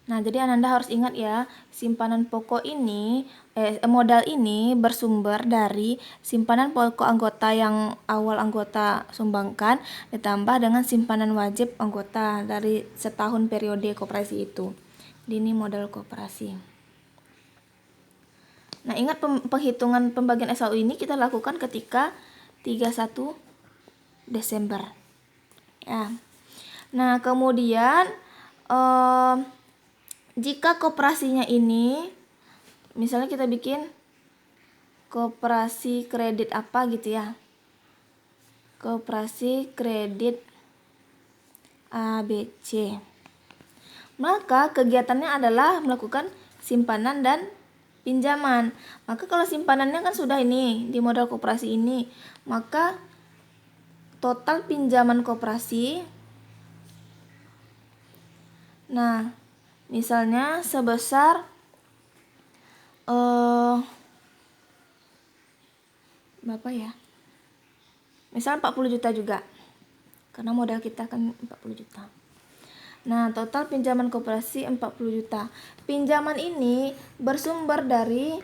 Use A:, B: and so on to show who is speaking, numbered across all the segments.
A: Nah, jadi Ananda harus ingat ya, simpanan pokok ini, modal ini bersumber dari simpanan pokok anggota yang awal anggota sumbangkan ditambah dengan simpanan wajib anggota dari setahun periode koperasi itu. Jadi ini modal koperasi. Nah, ingat penghitungan pembagian SAU ini kita lakukan ketika 31 Desember. Ya. Nah, kemudian jika koperasinya ini, misalnya kita bikin koperasi kredit apa gitu ya, koperasi kredit ABC, maka kegiatannya adalah melakukan simpanan dan pinjaman. Maka kalau simpanannya kan sudah ini di modal koperasi ini, maka total pinjaman koperasi, nah misalnya sebesar berapa ya? Misal 40 juta juga. Karena modal kita kan 40 juta. Nah, total pinjaman koperasi 40 juta. Pinjaman ini bersumber dari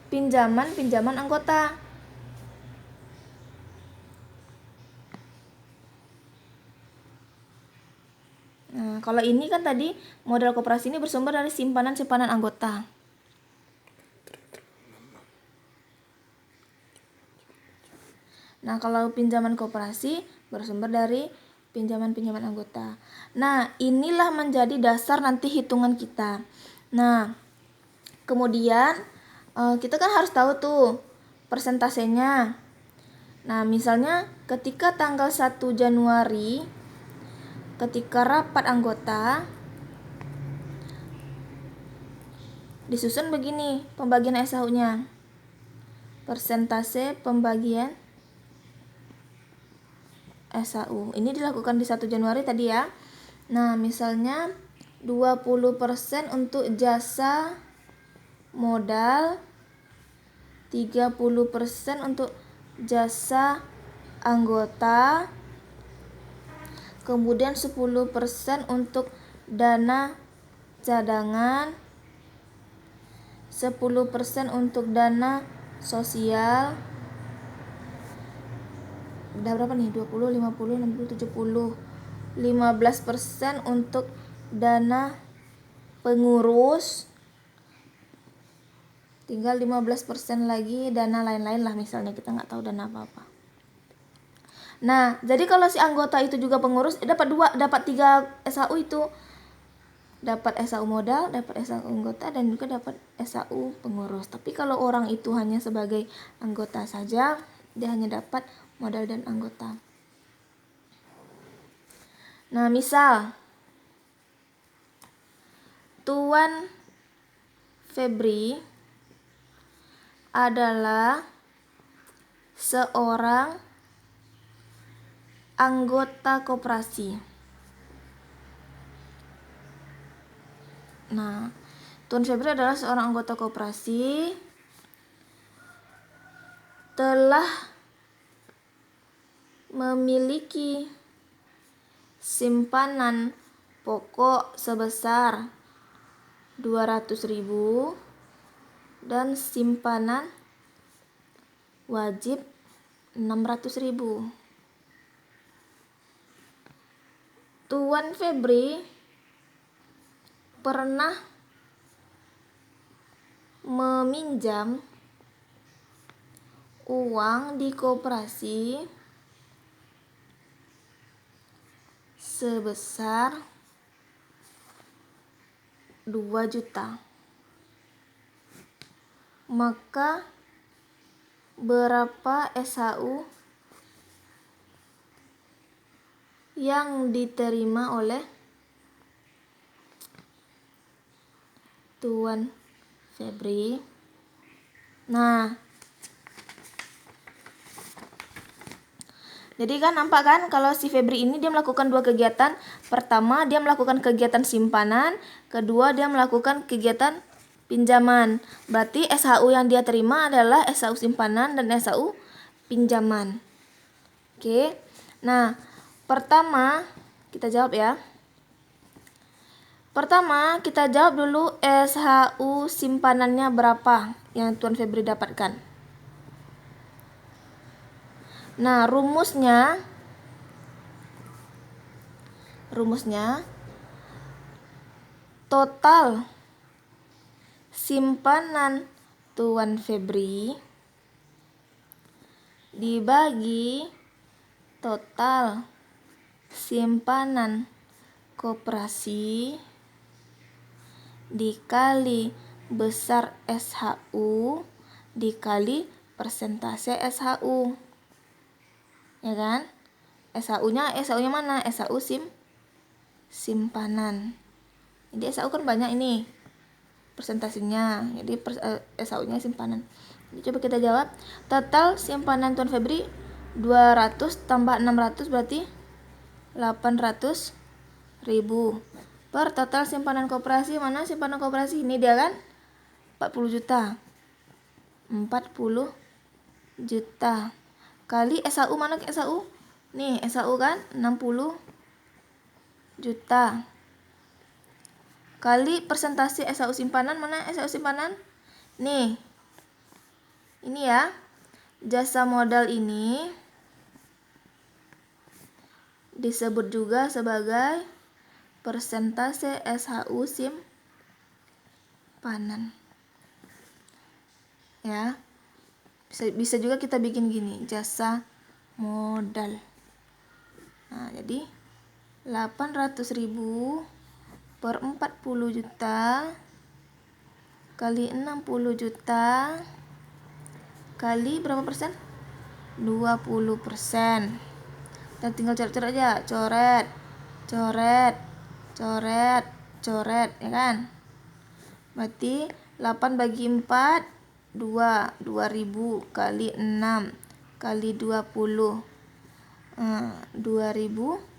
A: pinjaman anggota. Nah, kalau ini kan tadi modal koperasi ini bersumber dari simpanan anggota. Nah, kalau pinjaman koperasi bersumber dari pinjaman anggota. Nah, inilah menjadi dasar nanti hitungan kita. Nah, kemudian kita kan harus tahu tuh persentasenya. Nah, misalnya ketika tanggal 1 Januari, ketika rapat anggota, disusun begini pembagian SAU-nya. Persentase pembagian SAU. Ini dilakukan di 1 Januari tadi ya. Nah, misalnya 20% untuk jasa modal, 30% untuk jasa anggota, kemudian 10% untuk dana cadangan, 10% untuk dana sosial. Udah berapa nih? 20, 50, 60, 70. 15% untuk dana pengurus. Tinggal 15% lagi dana lain-lain lah, misalnya kita nggak tahu dana apa-apa. Nah, jadi kalau si anggota itu juga pengurus, dapat 3 SAU itu. Dapat SAU modal, dapat SAU anggota, dan juga dapat SAU pengurus. Tapi kalau orang itu hanya sebagai anggota saja, dia hanya dapat modal dan anggota. Nah, misal Tuan Febri adalah seorang anggota koperasi. Nah, Tuan Febri adalah seorang anggota koperasi, telah memiliki simpanan pokok sebesar 200.000 dan simpanan wajib 600.000. Tuan Febri pernah meminjam uang di koperasi sebesar 2 juta. Maka berapa SAU yang diterima oleh Tuan Febri? Nah, jadi kan nampak kan kalau si Febri ini dia melakukan 2 kegiatan. Pertama, dia melakukan kegiatan simpanan, kedua dia melakukan kegiatan pinjaman. Berarti SHU yang dia terima adalah SHU simpanan dan SHU pinjaman. Oke. Nah, pertama kita jawab ya. Pertama, kita jawab dulu SHU simpanannya berapa yang Tuan Febri dapatkan. Nah, rumusnya total simpanan Tuan Febri dibagi total simpanan koperasi dikali besar SHU dikali persentase SHU. Ya kan? SHU-nya mana? SHU simpanan. Jadi SHU kan banyak ini persentasenya. Jadi SHU-nya simpanan. Jadi coba kita jawab. Total simpanan Tuan Febri 200 tambah 600 berarti 800.000. Per total simpanan koperasi, mana simpanan koperasi? Ini dia kan 40 juta. 40 juta kali SHU, mana SHU? Nih SHU kan 60 juta kali persentase SHU simpanan, mana SHU simpanan? Nih ini ya, jasa modal ini disebut juga sebagai persentase SHU simpanan. Ya, bisa juga kita bikin gini, jasa modal. Nah, jadi 800.000 per 40 juta kali 60 juta kali berapa persen? 20%. Dan tinggal coret-coret aja, coret, ya kan? Berarti 8 bagi 4 2.000 kali 6 kali 20. 2.000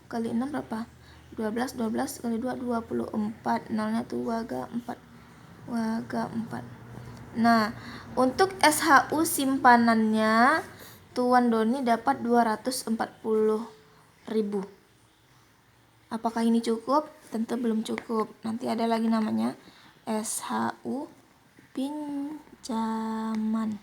A: kali 6 berapa? 12 kali 2 24. Nolnya tuh waga 4. Nah, untuk SHU simpanannya Tuan Doni dapat 240.000. Apakah ini cukup? Tentu belum cukup. Nanti ada lagi namanya SHU pinjaman.